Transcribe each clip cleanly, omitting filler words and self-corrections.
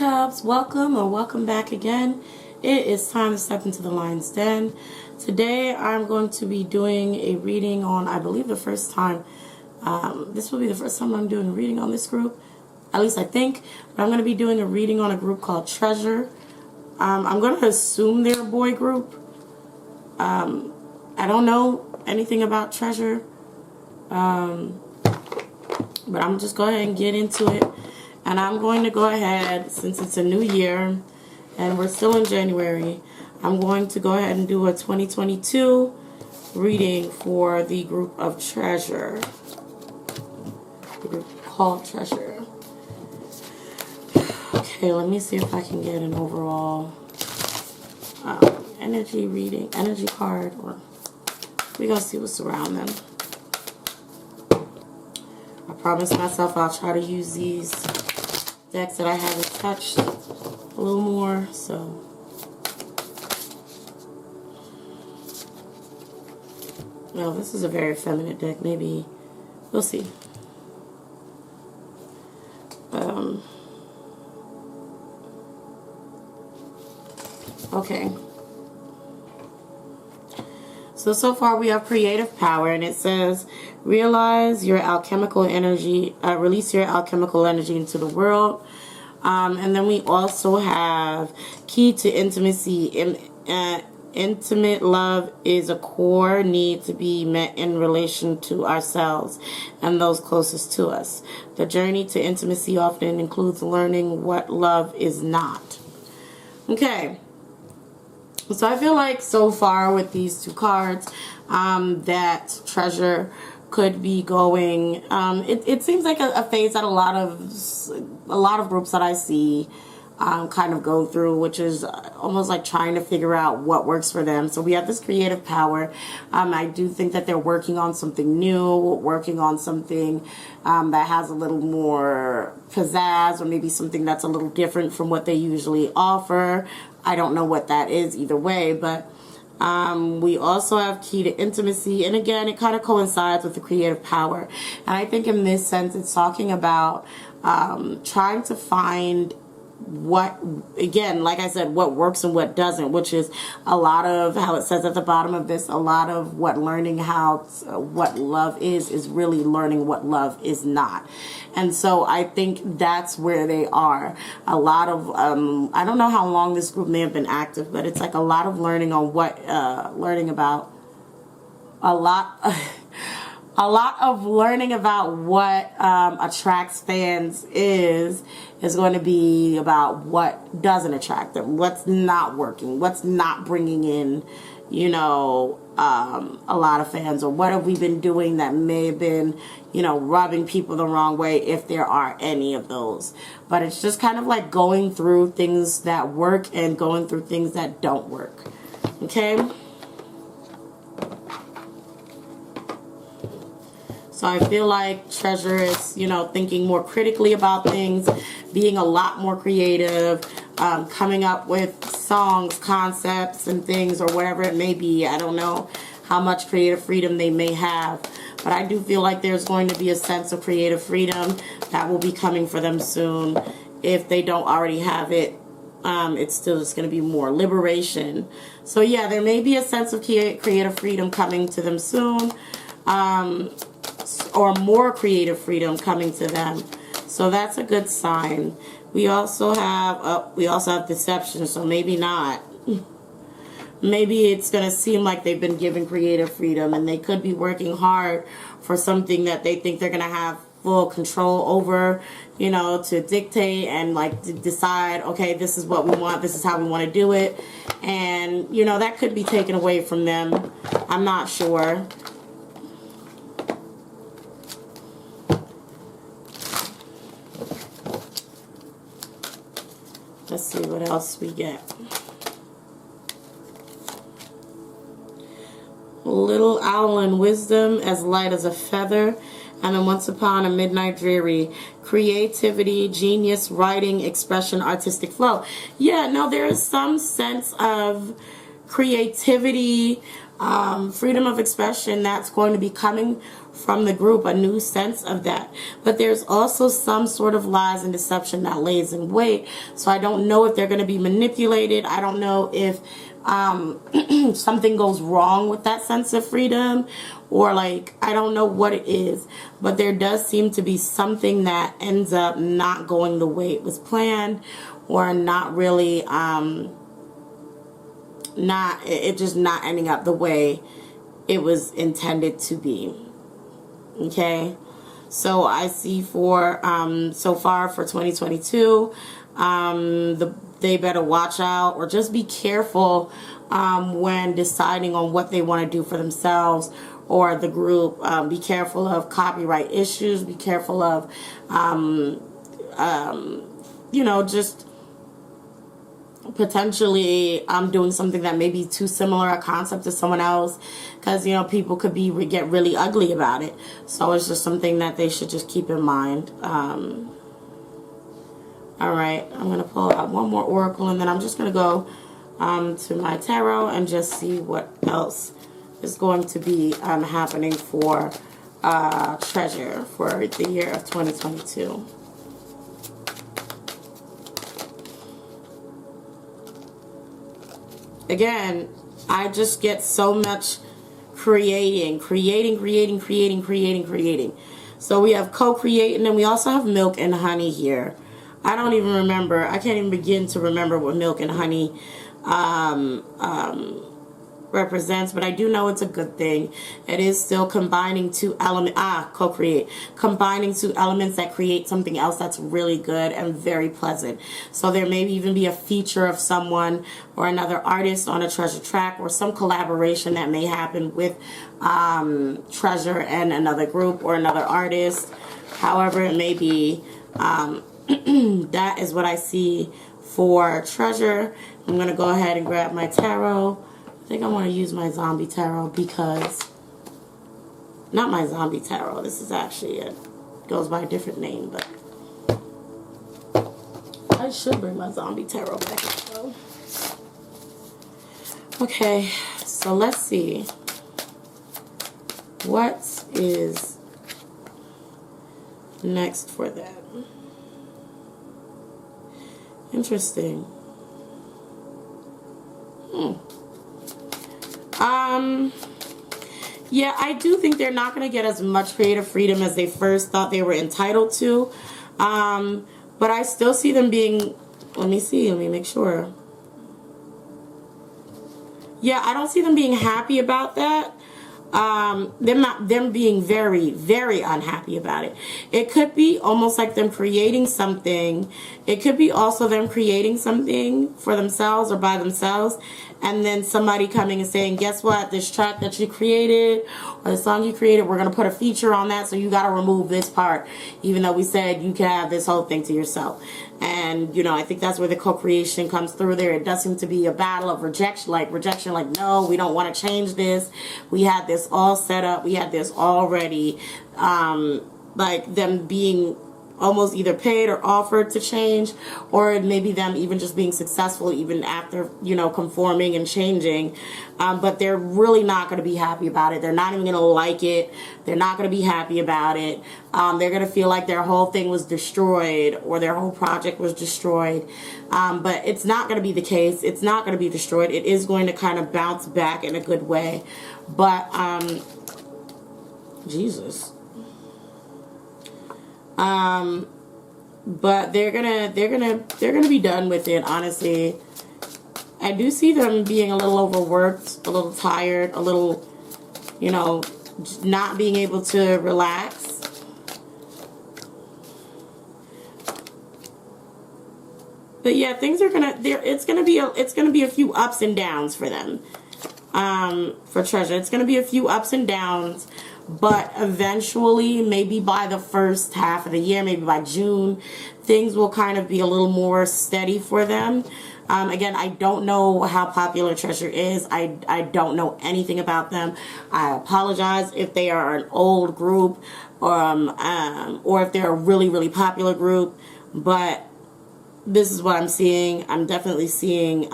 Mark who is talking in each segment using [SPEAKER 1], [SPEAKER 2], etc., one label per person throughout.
[SPEAKER 1] Cubs, welcome back again. It is time to step into the lion's den. Today I'm going to be doing a reading on, I believe, the first time. This will be the first time I'm doing a reading on this group, at least I think. But I'm going to be doing a reading on a group called Treasure. I'm going to assume they're a boy group. I don't know anything about Treasure, but I'm just go ahead and get into it. And I'm going to go ahead, since it's a new year and we're still in January, I'm going to go ahead and do a 2022 reading for the group of Treasure. The group called Treasure. Okay, let me see if I can get an overall energy reading, energy card, or we're going to see what's around them. I promised myself I'll try to use these decks that I haven't touched a little more, so well, this is a very feminine deck. Maybe we'll see. Okay, so far we have creative power, and it says realize your alchemical energy, release your alchemical energy into the world. And then we also have key to intimacy. Intimate love is a core need to be met in relation to ourselves and those closest to us. The journey to intimacy often includes learning what love is not. Okay. So I feel like so far with these two cards, that Treasure could be going. It seems like a phase that a lot of groups that I see kind of go through, which is almost like trying to figure out what works for them. So we have this creative power. I do think that they're working on something new, working on something that has a little more pizzazz, or maybe something that's a little different from what they usually offer. I don't know what that is either way, but we also have key to intimacy, and again, it kind of coincides with the creative power. And I think in this sense, it's talking about trying to find what, again, like I said, what works and what doesn't, which is a lot of how it says at the bottom of this, a lot of what learning what love is really learning what love is not. And so I think that's where they are. A lot of, I don't know how long this group may have been active, but it's like a lot of learning on what, learning about a lot of learning about what attracts fans is going to be about what doesn't attract them, what's not working, what's not bringing in, you know, a lot of fans, or what have we been doing that may have been, you know, rubbing people the wrong way, if there are any of those. But it's just kind of like going through things that work and going through things that don't work. Okay? So I feel like Treasure is, you know, thinking more critically about things, being a lot more creative, coming up with songs, concepts, and things, or whatever it may be. I don't know how much creative freedom they may have, but I do feel like there's going to be a sense of creative freedom that will be coming for them soon. If they don't already have it, it's still just going to be more liberation. So yeah, there may be a sense of creative freedom coming to them soon. Or more creative freedom coming to them. So that's a good sign. We also have deception, so maybe not. Maybe it's going to seem like they've been given creative freedom, and they could be working hard for something that they think they're going to have full control over, you know, to dictate and like to decide, okay, this is what we want, this is how we want to do it. And, you know, that could be taken away from them. I'm not sure. Let's see what else we get. Little owl and wisdom, as light as a feather, and then once upon a midnight dreary. Creativity, genius, writing, expression, artistic flow. Yeah, no, there is some sense of creativity, freedom of expression that's going to be coming from the group, a new sense of that. But there's also some sort of lies and deception that lays in wait. So I don't know if they're going to be manipulated. I don't know if something goes wrong with that sense of freedom, or like, I don't know what it is, but there does seem to be something that ends up not going the way it was planned, or not really, just not ending up the way it was intended to be. Okay, so I see for so far for 2022, they better watch out, or just be careful when deciding on what they want to do for themselves or the group. Be careful of copyright issues. Be careful of just potentially doing something that may be too similar a concept to someone else, because people could get really ugly about it. So it's just something that they should just keep in mind. All right, I'm going to pull out one more oracle, and then I'm just going to go to my tarot and just see what else is going to be happening for treasure for the year of 2022. Again, I just get so much creating. So we have co-create, and then we also have milk and honey here. I don't even remember. I can't even begin to remember what milk and honey represents, but I do know it's a good thing. It is still combining two elements. Co-create. Combining two elements that create something else that's really good and very pleasant. So there may even be a feature of someone or another artist on a treasure track, or some collaboration that may happen with treasure and another group or another artist. However it may be, that is what I see for treasure. I'm going to go ahead and grab my tarot. I think I want to use my zombie tarot, because, not my zombie tarot, this is actually, it goes by a different name, but I should bring my zombie tarot back though. Okay, so let's see. What is next for that? Interesting. Yeah, I do think they're not going to get as much creative freedom as they first thought they were entitled to. But I still see them being, let me make sure. Yeah, I don't see them being happy about that. Them being very, very unhappy about it. It could be almost like them creating something. It could be also them creating something for themselves or by themselves, and then somebody coming and saying, guess what, this track that you created or the song you created, we're going to put a feature on that, so you got to remove this part, even though we said you can have this whole thing to yourself. And I think that's where the co-creation comes through there. It does seem to be a battle of rejection, like no, we don't want to change this. We had this all set up. We had this already, like them being almost either paid or offered to change, or maybe them even just being successful even after, conforming and changing. But they're really not going to be happy about it. They're not even going to like it. They're not going to be happy about it. They're going to feel like their whole thing was destroyed, or their whole project was destroyed. But it's not going to be the case. It's not going to be destroyed. It is going to kind of bounce back in a good way. But, Jesus. But they're gonna be done with it, honestly. I do see them being a little overworked, a little tired, a little, not being able to relax. But yeah, things are it's gonna be a few ups and downs for them. For treasure, it's gonna be a few ups and downs. But eventually, maybe by the first half of the year, maybe by June, things will kind of be a little more steady for them. Again, I don't know how popular treasure is. I don't know anything about them. I apologize if they are an old group, or if they're a really, really popular group. But this is what I'm seeing. I'm definitely seeing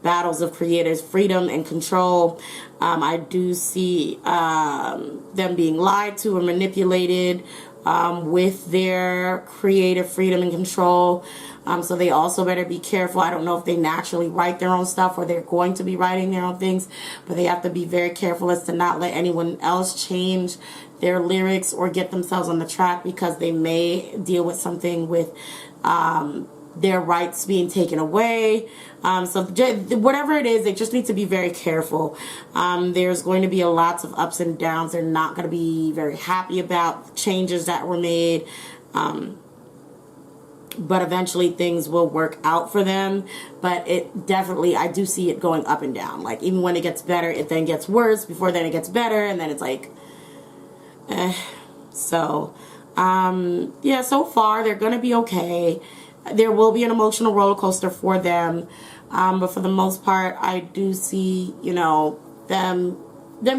[SPEAKER 1] battles of creative freedom and control. I do see them being lied to or manipulated with their creative freedom and control. So they also better be careful. I don't know if they naturally write their own stuff or they're going to be writing their own things, but they have to be very careful as to not let anyone else change their lyrics or get themselves on the track, because they may deal with something with their rights being taken away. So whatever it is, they just need to be very careful. There's going to be a lots of ups and downs. They're not going to be very happy about the changes that were made. But eventually things will work out for them. But it definitely, I do see it going up and down. Like, even when it gets better, it then gets worse. Before then it gets better, and then it's like, So, yeah, so far they're going to be okay. There will be an emotional roller coaster for them. But for the most part, I do see, you know, them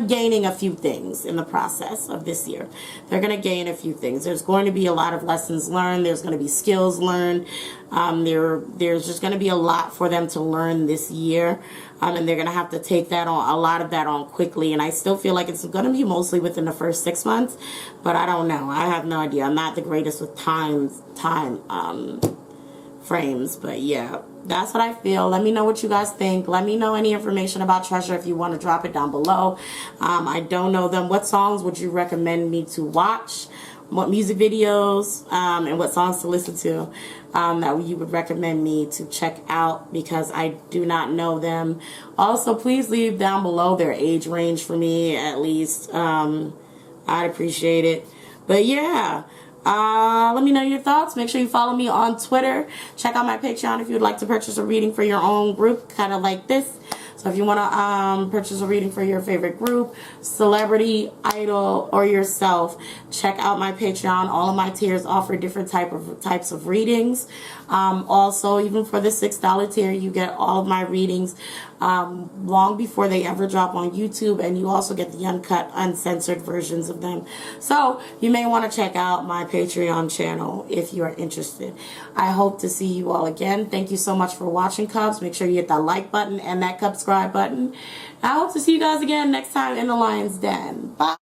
[SPEAKER 1] gaining a few things in the process of this year. They're going to gain a few things. There's going to be a lot of lessons learned. There's going to be skills learned. There's just going to be a lot for them to learn this year. And they're going to have to take that on, a lot of that on quickly. And I still feel like it's going to be mostly within the first 6 months. But I don't know. I have no idea. I'm not the greatest with time frames. But yeah, that's what I feel. Let me know what you guys think. Let me know any information about Treasure if you want to drop it down below. I don't know them. What songs would you recommend me to watch? What music videos and what songs to listen to that you would recommend me to check out, because I do not know them. Also, please leave down below their age range for me, at least. I'd appreciate it. But yeah, let me know your thoughts. Make sure you follow me on Twitter. Check out my Patreon if you would like to purchase a reading for your own group, kind of like this. So if you want to purchase a reading for your favorite group, celebrity, idol, or yourself, check out my Patreon. All of my tiers offer different types of readings. Also, even for the $6 tier, you get all of my readings long before they ever drop on YouTube, and you also get the uncut, uncensored versions of them. So you may want to check out my Patreon channel if you are interested. I hope to see you all again. Thank you so much for watching, Cubs. Make sure you hit that like button and that subscribe button. I hope to see you guys again next time in the Lion's Den. Bye.